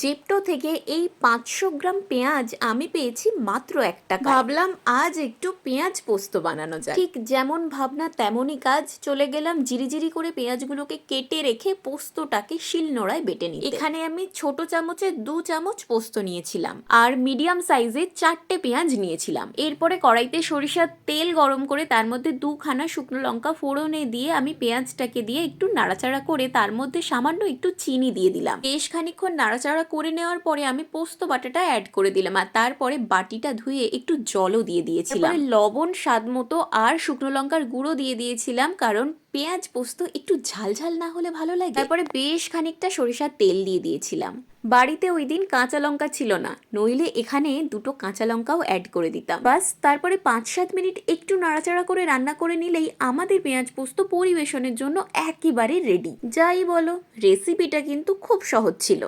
Zepto থেকে এই 500 গ্রাম পেঁয়াজ আমি পেয়েছি মাত্র 1 টাকা। ভাবলাম আজ একটু পেঁয়াজ পোস্ত বানানো যায়। ঠিক যেমন ভাবনা তেমনই কাজ। চলে গেলাম জিরি করে পেঁয়াজগুলোকে কেটে রেখে পোস্তটাকে শিলনোড়ায় বেটে নিতে। এখানে আমি ছোট চামচে 2 চামচ পোস্ত নিয়েছিলাম আর মিডিয়াম সাইজে 4টে পেঁয়াজ নিয়েছিলাম। এরপরে কড়াইতে সরিষার তেল গরম করে তার মধ্যে 2খানা শুকনো লঙ্কা ফোড়নে দিয়ে আমি পেঁয়াজটাকে দিয়ে একটু নাড়াচাড়া করে তার মধ্যে সামান্য একটু চিনি দিয়ে দিলাম। বেশ খানিকক্ষণ নাড়াচাড়া করে নেওয়ার পরে আমি পোস্ত বাটাটা অ্যাড করে দিলাম আর তারপরে বাটিটা ধুয়ে একটু জলও দিয়ে দিয়েছিলাম। লবণ স্বাদ মতো আর শুকনো লঙ্কার গুঁড়ো দিয়ে দিয়েছিলাম, কারণ পেঁয়াজ পোস্ত একটু ঝালঝাল না হলে ভালো লাগে। তারপরে বেশ খানিকটা সরিষার তেল দিয়ে দিয়েছিলাম। বাড়িতে ওই দিন কাঁচা লঙ্কা ছিল না, নইলে এখানে 2টো কাঁচা লঙ্কাও অ্যাড করে দিতাম। বাস তারপরে 5-7 মিনিট একটু নাড়াচাড়া করে রান্না করে নিলেই আমাদের পেঁয়াজ পোস্ত পরিবেশনের জন্য একেবারে রেডি। যাই বলো, রেসিপিটা কিন্তু খুব সহজ ছিল।